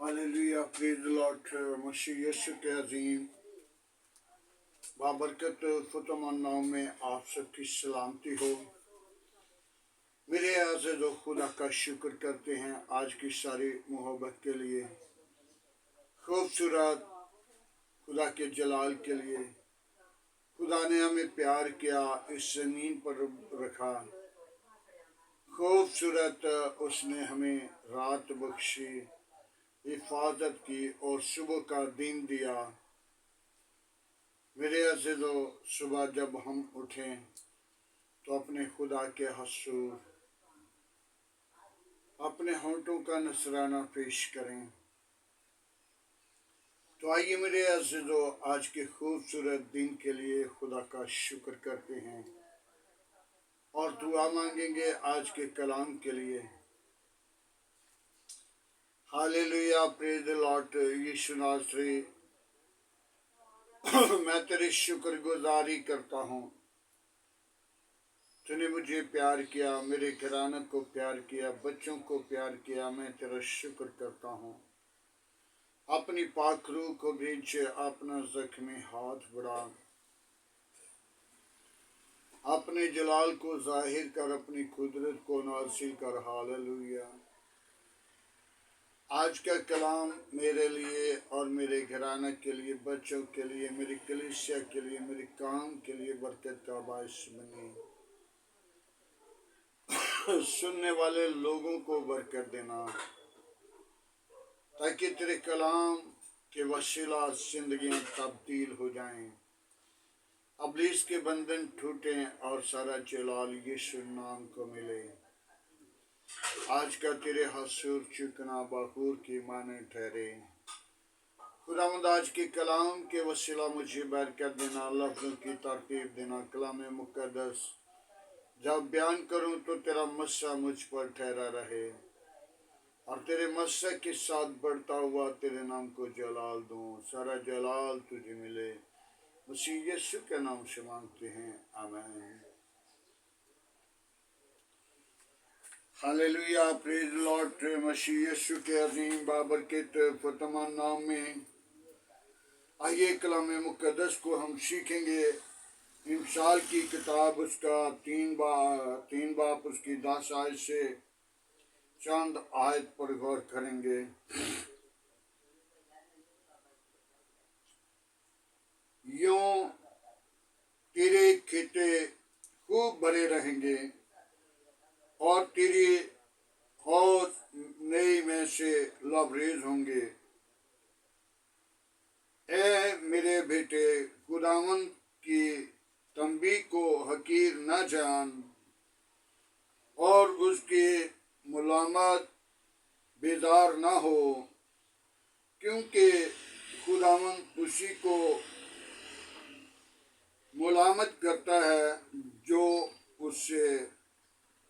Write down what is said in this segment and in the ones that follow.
Hallelujah, praise the Lord. मसीह यीशु के अजीम बाबरकत फतमान नाम में आप सबकी सलामती हो। मेरे आज़िज़ो, खुदा का शुक्र करते हैं आज की सारी मोहब्बत के लिए, खूबसूरत खुदा के जलाल के लिए। खुदा ने हमें प्यार किया, इस ज़मीन पर रखा। खूबसूरत उसने हमें रात बख्शी, हिफाजत की और सुबह का दिन दिया। मेरे अज़ीज़ो, सुबह जब हम उठें तो अपने खुदा के हसूर अपने होंठों का नसराना पेश करें। तो आइए मेरे अज़ीज़ो, आज के खूबसूरत दिन के लिए खुदा का शुक्र करते हैं और दुआ मांगेंगे आज के कलाम के लिए। Hallelujah, praise the Lord. Yeshu नासरी, मैं तेरी शुक्रगुजारी करता हूँ। तूने मुझे प्यार किया, मेरे घराने को प्यार किया, बच्चों को प्यार किया। मैं तेरा शुक्र करता हूँ। अपनी पाक रूह को भेज, अपना जख्मी हाथ बढ़ा, अपने जलाल को जाहिर कर, अपनी कुदरत को नाज़िल कर। हालेलुया। आज का कलाम मेरे लिए और मेरे घराने के लिए, बच्चों के लिए, मेरी कलीसिया के लिए, मेरे काम के लिए बरकत का बायस बने। सुनने वाले लोगों को बरकत देना, ताकि तेरे कलाम के वसीला जिंदगियां तब्दील हो जाएं, अबलीस के बंधन टूटें और सारा जलाल यीशु नाम को मिले। आज का तेरे हसूर चुकना बखूर की माने ठहरे। खुदावंद, आज के कलाम के वसीला मुझे बरकत देना, लफ्ज़ों की तरतीब देना। कलाम मुक़द्दस जब बयान करूं तो तेरा मस्सा मुझ पर ठहरा रहे और तेरे मस्से के साथ बढ़ता हुआ तेरे नाम को जलाल दूं। सारा जलाल तुझे मिले। मसीह यीशु के नाम से मांगते हैं, आमीन। Hallelujah, praise Lord. मसीह यीशु के अजीम बाबरकत फतमान नाम में आइए कलाम मुक़द्दस को हम सीखेंगे। इमसाल की किताब उसका तीन बाप उसकी 10 आयत से चंद आयत पर गौर करेंगे। यूं तेरे खेते खूब भरे रहेंगे और तेरी हौज नई में से लबरेज होंगे। ए मेरे बेटे, खुदावंद की तंबी को हकीर न जान और उसकी मुलामत बेजार न हो, क्योंकि खुदावंद उसी को मुलामत करता है जो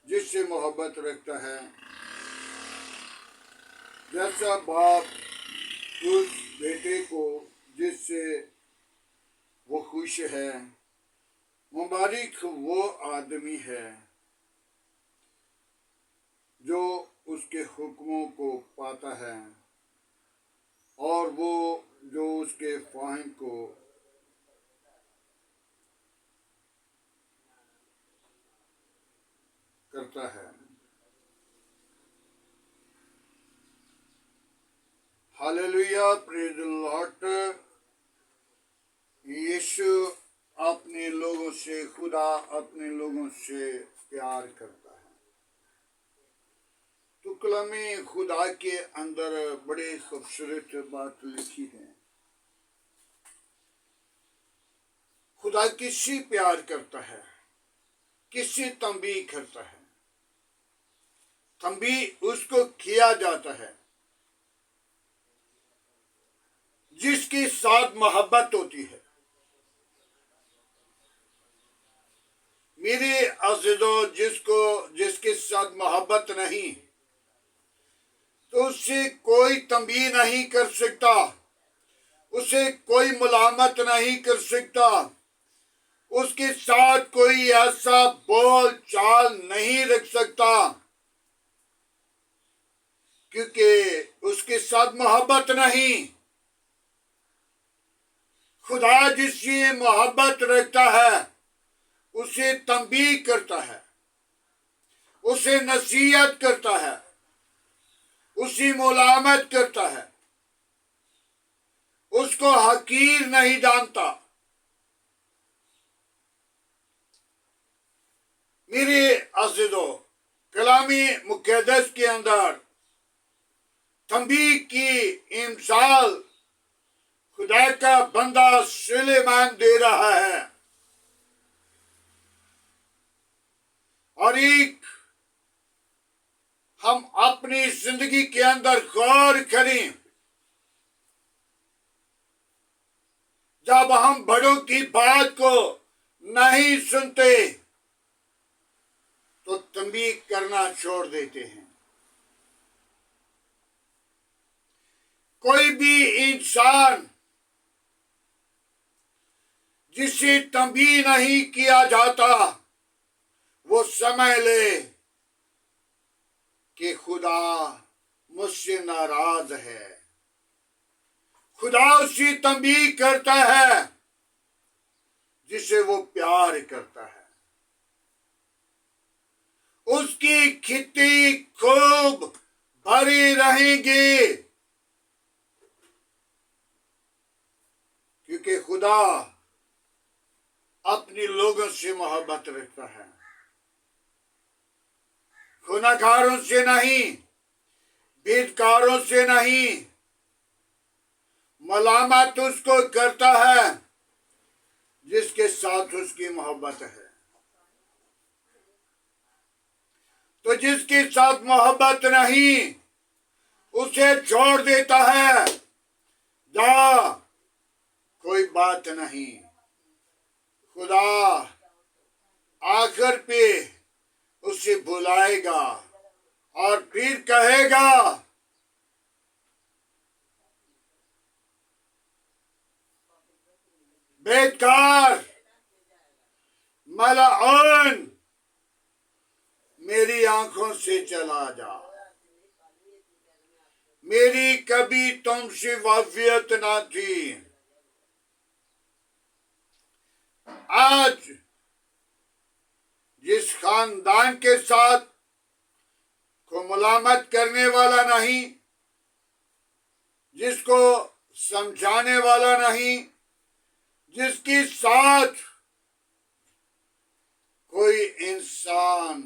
जिससे मोहब्बत रखता है। जैसा बाप उस बेटे को जिससे वो खुश है, मुबारक वो आदमी है जो उसके हुक्मों को पाता है और वो जो उसके ख्वाहिश को करता है। Hallelujah, praise the Lord. Yeshu अपने लोगों से, खुदा अपने लोगों से प्यार करता है। तो कलामे खुदा के अंदर बड़े खूबसूरत बात लिखी है। खुदा किससे प्यार करता है, किससे तंबी करता है। तंबी उसको किया जाता है जिसके साथ मोहब्बत होती है। मेरे अज़ीज़ों, जिसके साथ मोहब्बत नहीं, तो उससे कोई तंबी नहीं कर सकता, उसे कोई मुलामत नहीं कर सकता, उसके साथ कोई ऐसा बोल चाल नहीं रख सकता, क्योंकि उसके साथ मोहब्बत नहीं। खुदा जिससे मोहब्बत रखता है उसे तंबीह करता है, उसे नसीहत करता है, उसी मुलामत करता है, उसको हकीर नहीं जानता। मेरे अज़ीज़ों, कलामी मुक़द्दस के अंदर तंबीह की इमसाल खुदा का बंदा सुलेमान दे रहा है। और एक हम अपनी जिंदगी के अंदर गौर करें, जब हम बड़ों की बात को नहीं सुनते तो तंबीह करना छोड़ देते हैं। कोई भी इंसान जिसे तंबीह नहीं किया जाता वो समझ ले कि खुदा मुझसे नाराज है। खुदा उसे तंबीह करता है जिसे वो प्यार करता है। उसकी खित्ती खूब भरी रहेंगी, क्योंकि खुदा अपने लोगों से मोहब्बत रखता है, गुनाहगारों से नहीं, बेदकारों से नहीं। मलामत उसको करता है जिसके साथ उसकी मोहब्बत है। तो जिसके साथ मोहब्बत नहीं उसे छोड़ देता है, जा कोई बात नहीं। खुदा आखिर पे उसे बुलाएगा और फिर कहेगा, बेकार मलाउन, मेरी आंखों से चला जा, मेरी कभी तुमसे वाफियत ना थी। आज जिस खानदान के साथ को मुलामत करने वाला नहीं, जिसको समझाने वाला नहीं, जिसके साथ कोई इंसान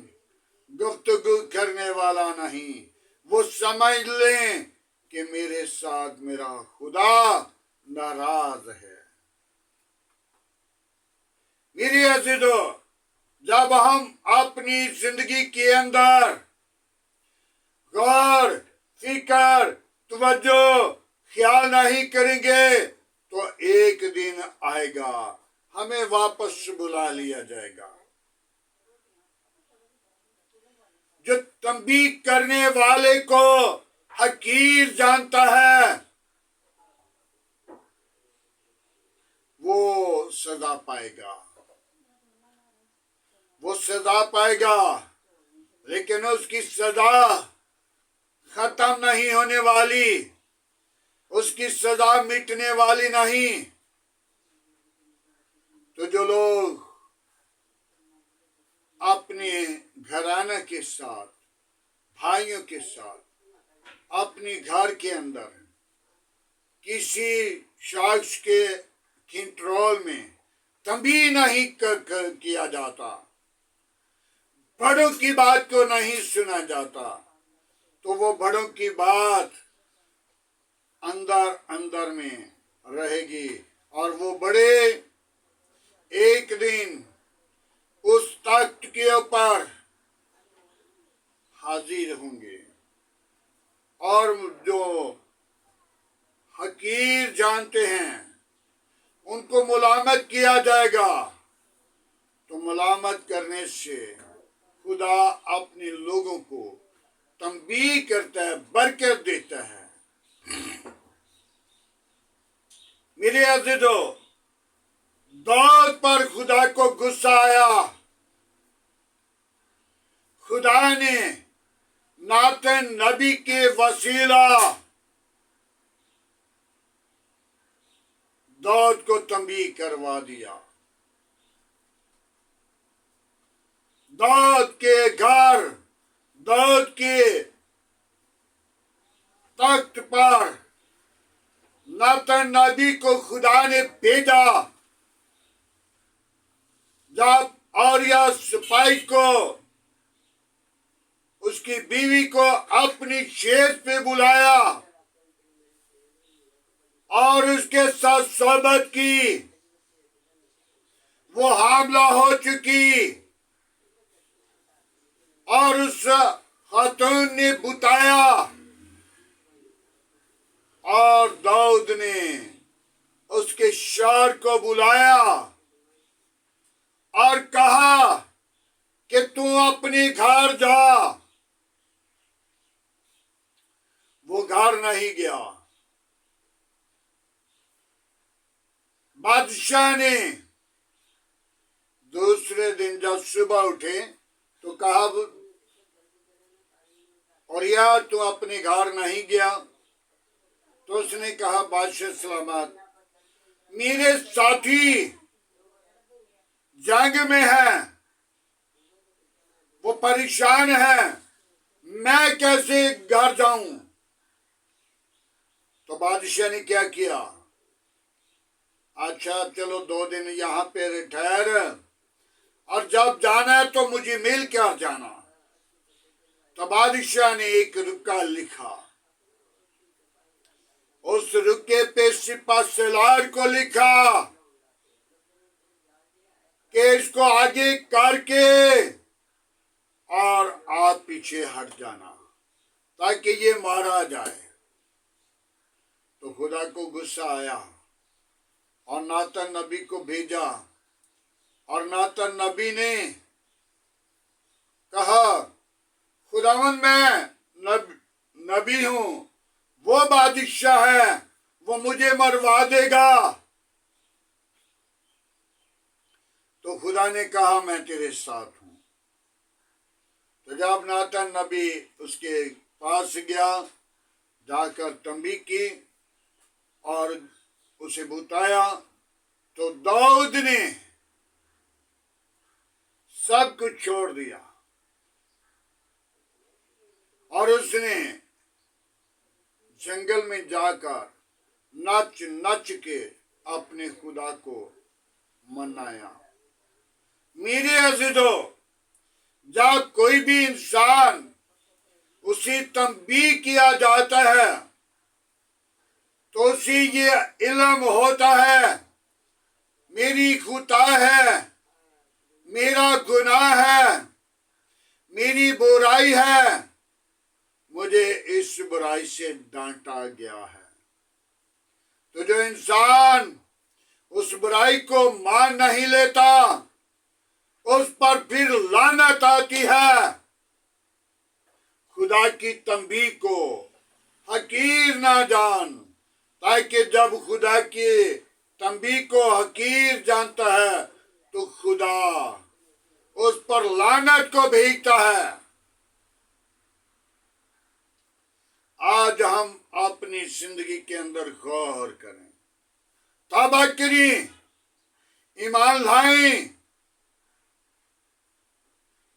गुफ्तगू करने वाला नहीं, वो समझ लें कि मेरे साथ मेरा खुदा नाराज है। मेरे अज़ीज़ों, जब हम अपनी जिंदगी के अंदर गौर, फिक्र, तवज्जो, ख्याल नहीं करेंगे तो एक दिन आएगा हमें वापस बुला लिया जाएगा। जो तंबीह करने वाले को हकीर जानता है वो सजा पाएगा, वो सजा पाएगा। लेकिन उसकी सजा खत्म नहीं होने वाली, उसकी सजा मिटने वाली नहीं। तो जो लोग अपने घराने के साथ, भाइयों के साथ, अपने घर के अंदर किसी शख्स के कंट्रोल में तंबीह नहीं किया जाता, बड़ों की बात को नहीं सुना जाता, तो वो बड़ों की बात अंदर अंदर में रहेगी और वो बड़े एक दिन उस तख्त के ऊपर हाजिर होंगे और जो हकीर जानते हैं उनको मुलामत किया जाएगा। तो मुलामत करने से खुदा अपने लोगों को तंबीह करता है, बरकत देता है। मेरे अज़ीज़ों, दाऊद पर खुदा को गुस्सा आया। खुदा ने नातन नबी के वसीला दाऊद को तंबीह करवा दिया। दाऊद के घर, दाऊद के तख्त पर नातन नबी को खुदा ने भेजा। जब औरिया सिपाही को, उसकी बीवी को अपनी शेर पे बुलाया और उसके साथ सोहबत की, वो हामला हो चुकी और उस खातून ने बुताया और दाऊद ने उसके शौहर को बुलाया और कहा कि तू अपने घर जा। वो घर नहीं गया। बादशाह ने दूसरे दिन जब सुबह उठे तो कहा, और यार तू अपने घर नहीं गया? तो उसने कहा, बादशाह सलामत, मेरे साथी जंग में हैं, वो परेशान हैं, मैं कैसे घर जाऊं? तो बादशाह ने क्या किया, अच्छा चलो 2 दिन यहाँ पे ठहर, और जब जाना है तो मुझे मिल कर जाना। तो बादशाह ने एक रुका लिखा, उस रुके पे सिपा सलार को लिखा कि इसको आगे करके और आप पीछे हट जाना ताकि ये मारा जाए। तो खुदा को गुस्सा आया और नातन नबी को भेजा, और नातन नबी ने कहा, खुदावन मैं नबी हूं, वो बादशाह है, वो मुझे मरवा देगा। तो खुदा ने कहा, मैं तेरे साथ हूं। तो जब नातन नबी उसके पास गया, जाकर तंबीह की और उसे बुताया, तो दाऊद ने सब कुछ छोड़ दिया और उसने जंगल में जाकर नच नच के अपने खुदा को मनाया। मेरे अज़ीज़ों, जब कोई भी इंसान उसे तंबीह किया जाता है तो उसे ये इल्म होता है, मेरी खता है, मेरा गुनाह है, मेरी बुराई है, मुझे इस बुराई से डांटा गया है। तो जो इंसान उस बुराई को मान नहीं लेता, उस पर फिर लानत आती है। खुदा की तंबीह को हकीर ना जान, ताकि जब खुदा की तंबीह को हकीर जानता है तो खुदा उस पर लानत को भेजता है। आज हम अपनी जिंदगी के अंदर गौर करें, तौबा करें, ईमान लाएं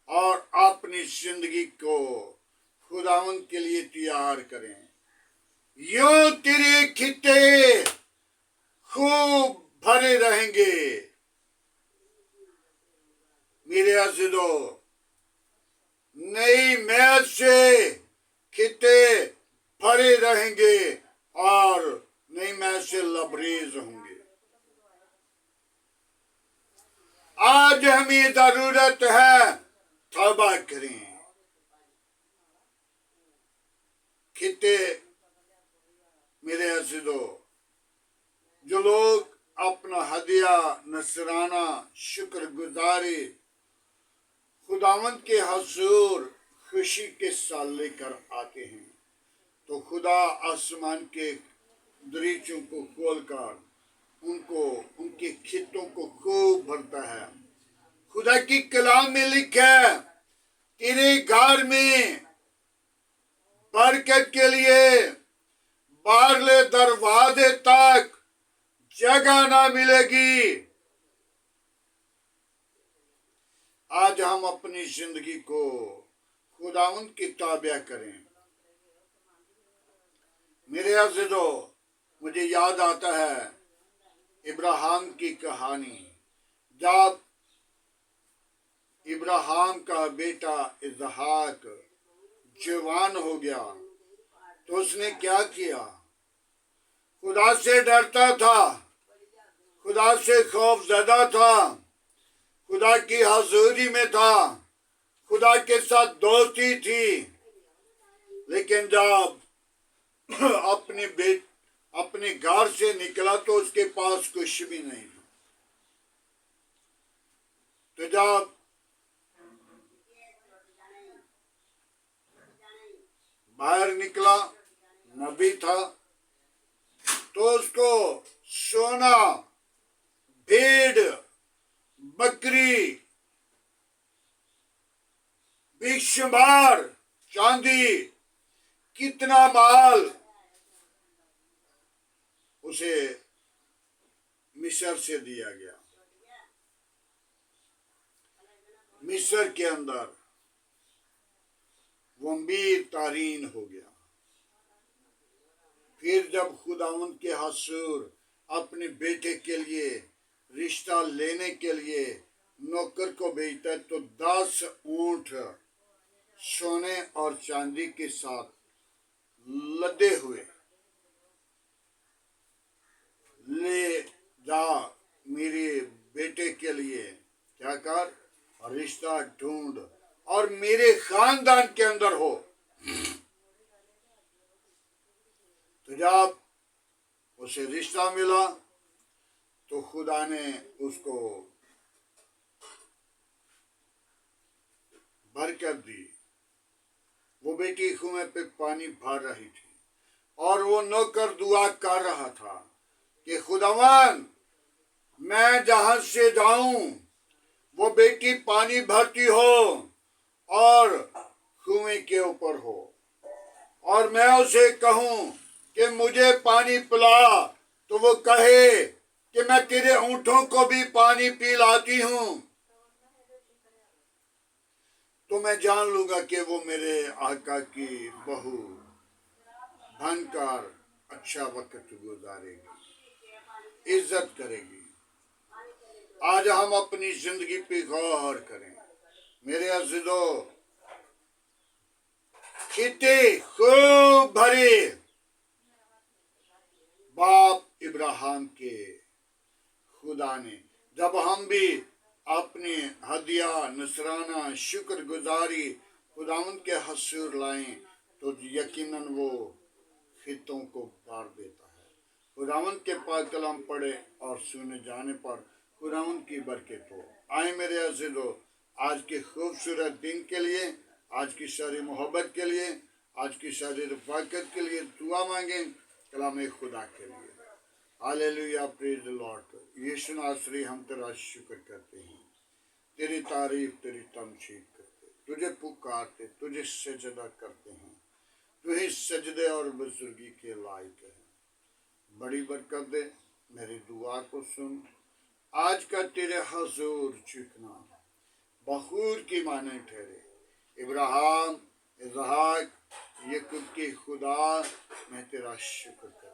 और अपनी जिंदगी को खुदावंद के लिए तैयार करें। यूं तेरे खित्ते खूब भरे रहेंगे। मेरे अज़ीज़ों, नई मैद से खित्ते भरे रहेंगे और नई मैद से लबरेज होंगे। आज हमें जरूरत है तौबा करें। खित्ते मेरे अज़ीज़ों, जो लोग अपना हदिया नसराना शुक्रगुजारी खुदावंद के हजूर खुशी के साथ लेकर आते हैं, तो खुदा आसमान के दरीचों को खोलकर उनको उनके खेतों को खूब भरता है। खुदा की कलाम में लिखा है, तेरे घर में बरकत के लिए बारले दरवाजे तक जगह ना मिलेगी। आज हम अपनी जिंदगी को खुदावंद की ताबे करें। मेरे अज़ीज़ों, मुझे याद आता है इब्राहिम की कहानी। जब इब्राहिम का बेटा इसहाक जवान हो गया तो उसने क्या किया? खुदा से डरता था, खुदा से खौफ ज़दा था, खुदा की हजूरी में था, खुदा के साथ दोस्ती थी। लेकिन जब अपने घर से निकला तो उसके पास कुछ भी नहीं था। तो जब बाहर निकला, नबी था, तो उसको सोना, भेड़, बकरी, बेशुमार चांदी, कितना माल उसे मिस्र से दिया गया। मिस्र के अंदर वो अमीर तारीन हो गया। फिर जब खुदावंद के हसूर अपने बेटे के लिए रिश्ता लेने के लिए नौकर को भेजता है तो 10 ऊंट सोने और चांदी के साथ लदे हुए, ले जा मेरे बेटे के लिए क्या कर, रिश्ता ढूंढ और मेरे खानदान के अंदर हो। तो जब उसे रिश्ता मिला तो खुदा ने उसको बरकत दी। वो बेटी कुएं पे पानी भर रही थी और वो नौकर दुआ कर रहा था कि खुदावन, मैं जहां से जाऊं वो बेटी पानी भरती हो और कुएं के ऊपर हो, और मैं उसे कहूं कि मुझे पानी पिला तो वो कहे कि मैं तेरे ऊंटों को भी पानी पिलाती हूं, तो मैं जान लूंगा कि वो मेरे आका की बहू बनकर अच्छा वक्त गुजारेगी, इज्जत करेगी। आज हम अपनी जिंदगी पे गौर करें। मेरे अज़ीज़ों, कितने खूब भरे बाप इब्राहिम के खुदा ने, जब हम भी अपने हदिया, नसराना, शुक्र गुजारी खुदावंद के हसूर लाएं तो यकीनन वो खितों को भर देता है। खुदावंद के पाक कलाम पढ़े और सुने जाने पर खुदावंद की बरकत हो। आए मेरे अज़ीज़ों, आज के खूबसूरत दिन के लिए, आज की सारी मोहब्बत के लिए, आज की सारी रफ़ाकत के लिए दुआ मांगें कलाम खुदा के लिए। Hallelujah, praise the Lord. Yeshu नासरी, हम तेरा शुक्र करते हैं, तेरी तारीफ, तेरी तमजीद करते, तुझे पुकारते, तुझे सजदा करते हैं। तू ही सजदे और बुजुर्गी के लायक है। बड़ी बरकत दे, मेरी दुआ को सुन। आज का तेरे हजूर झुकना बखूर की माने ठहरे। इब्राहिम, इसहाक, याकूब के खुदा, मैं तेरा शुक्र करता हूँ।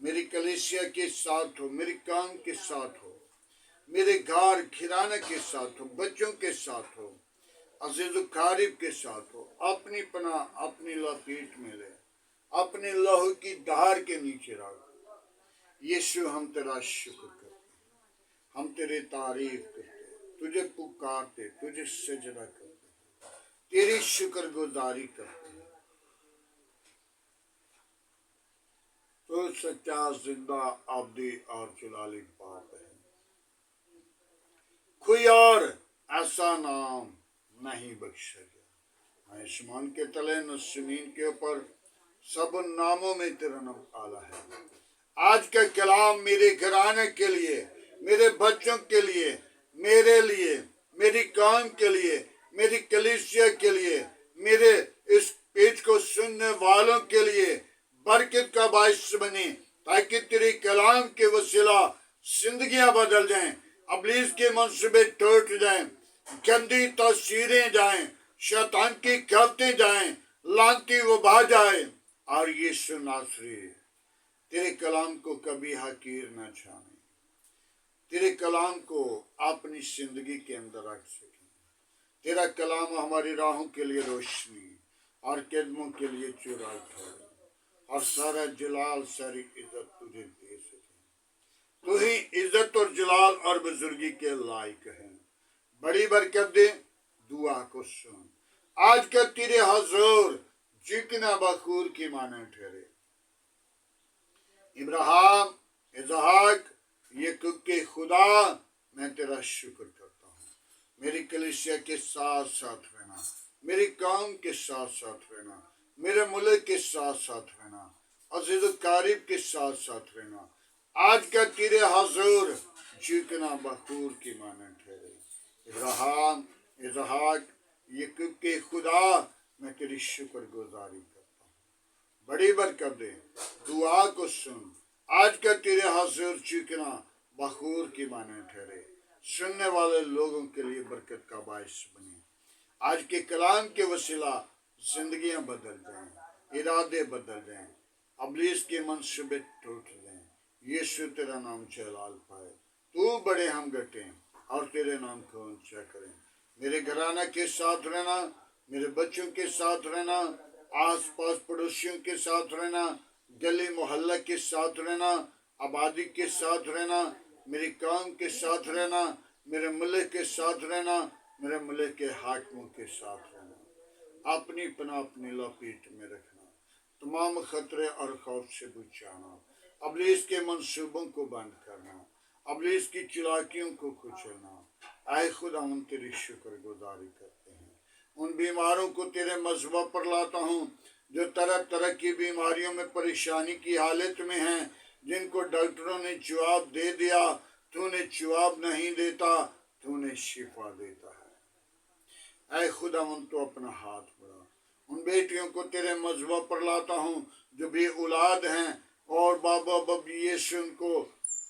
मेरी कलीसिया के साथ हो, मेरे काम के साथ हो, मेरे घर घराने के साथ हो, बच्चों के साथ हो, अजीज़ कारिब के साथ हो। अपनी पनाह अपनी लपेट में ले, अपने लहू की धार के नीचे रख। यीशु, हम तेरा शुक्र करते हैं, हम तेरी तारीफ करते, तुझे पुकारते, तुझे सजदा करते, तेरी शुक्र गुजारी करते हैं। तो सच्चा, जिंदा, अब्दी और जलाली बाप है। कोई और ऐसा नाम नहीं बख्शा गया। आसमान के तले न जमीन के ऊपर, सब नामों में तेरा नाम आला है। आज का कलाम मेरे घराने के लिए, मेरे बच्चों के लिए, मेरे लिए, मेरी काम के लिए, मेरी कलीसिया के लिए, मेरे इस पेज को सुनने वालों के लिए बरकत का बायस बने, ताकि तेरे कलाम के वसीला जिंदगियां बदल जाएं, अबलीस के मंसूबे टूट जाएं, गंदी तस्वीरें जाएं, शैतान की कहते जाएं, लानती वबा जाए। और यीशु नासरी तेरे कलाम को कभी हकीर न जाने, तेरे कलाम को अपनी जिंदगी के अंदर रख सके। तेरा कलाम हमारी राहों के लिए रोशनी और कदमों के लिए चुराई ठहरे, और सारा जलाल सारी इज्जत तुझे दे सके। तू ही इज्जत और जलाल और बुजुर्गी के लायक है। बड़ी बरकत दे, दुआ को सुन। आज का तेरे हजूर जिकना बखूर की माने ठहरे। इब्राहिम, इसहाक, याकूब के खुदा, मैं तेरा शुक्र करता हूँ। मेरी कलीसिया के साथ साथ रहना, मेरी कौम के साथ साथ रहना, मेरे मुल्क के साथ साथ रहना, अजीज कारिब के साथ साथ रहना। आज का तेरे हजूर जिकना बखूर की माने ठहरे। इब्राहिम, इसहाक, याकूब के खुदा, मैं तेरी शुक्र गुजारी करता हूँ। बड़ी बरकत दे, दुआ को सुन। आज का तेरे हजूर चिकना बखूर की माने ठहरे, सुनने वाले लोगों के लिए बरकत का बायस बने। आज के कलाम के वसीला जिंदगियां बदल जाएं, इरादे बदल जाएं, अबलीस के मंसूबे टूट जाएं। यीशु तेरा नाम जलाल पाए, तू बड़े हम घटे और तेरे नाम को ऊंचा करें। मेरे घराना के साथ रहना, मेरे बच्चों के साथ रहना, आस पास पड़ोसियों के साथ रहना, गली मोहल्ला के साथ रहना, आबादी के साथ रहना, मेरी कौम के साथ रहना, मेरे मुल्क के साथ रहना, मेरे मुल्क के हाकिमों के साथ रहना। अपनी पनाह अपनी लपेट में रखना, तमाम खतरे और खौफ से बचाना, अबलीस के मंसूबों को बंद करना, अबलीस की चालाकियों को कुचलना। आए खुदा, हम तेरी शुक्र गुजारी करते हैं। उन बीमारों को तेरे मज़बा पर लाता हूँ जो तरह तरह की बीमारियों में परेशानी की हालत में हैं, जिनको डॉक्टरों ने जवाब दे दिया, तूने जवाब नहीं देता, तूने शिफा देता है। ऐ खुदा, उन तो अपना हाथ बढ़ा। उन बेटियों को तेरे मज़बा पर लाता हूँ जो भी औलाद हैं, और बाबा बबी यीशु उनको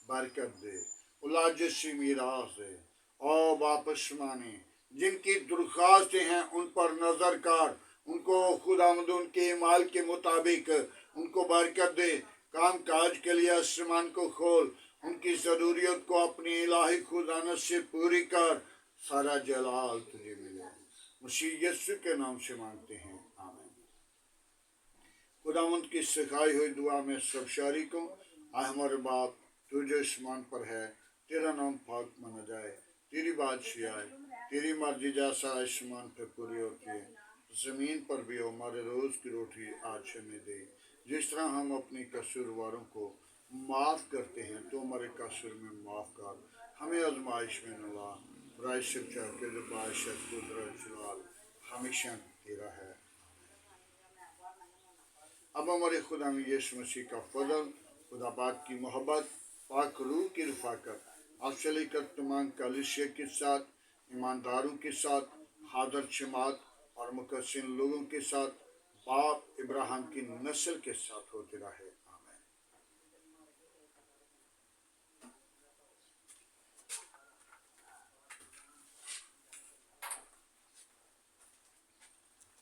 बरकत दे, औलाद जैसी मीरास दे, और वापस माने। जिनकी दरख्वास्तें हैं उन पर नजर कर, उनको खुदावंद उनके माल के मुताबिक उनको बरकत दे। काम काज के लिए आसमान को खोल, उनकी जरूरियत को अपनी इलाही खुदानत से पूरी कर। सारा जलाल तुझे मिले, मसीह यीशु के नाम से मांगते हैं, आमीन। खुदावंद की सिखाई हुई दुआ में सब शरीकों, आए हमारे बाप तू जो आसमान पर है, तेरा नाम पाक माना जाए, तेरी बादशाही आए, तेरी मर्जी जैसा आसमान पर पूरी होती है जमीन पर भी हो। हमारे रोज की रोटी आज हमें दे, जिस तरह हम अपनी कसूरवारों को माफ करते हैं, तो हमारे कसूर में माफ कर, हमें आजमाइश में न ला, बुराई से बचा के जो बादशाह कुदरत जलाल हमेशा तेरा है। अब हमारे खुदा में यीशु मसीह का फजल, खुदा बाप की मोहब्बत, पाक रूह की रफ़ाकत आपसे लेकर तमाम कलीसिया के साथ, ईमानदारों के साथ, हादर जमात और मुकस्सिन लोगों के साथ, बाप इब्राहिम की नस्ल के साथ होते रहे।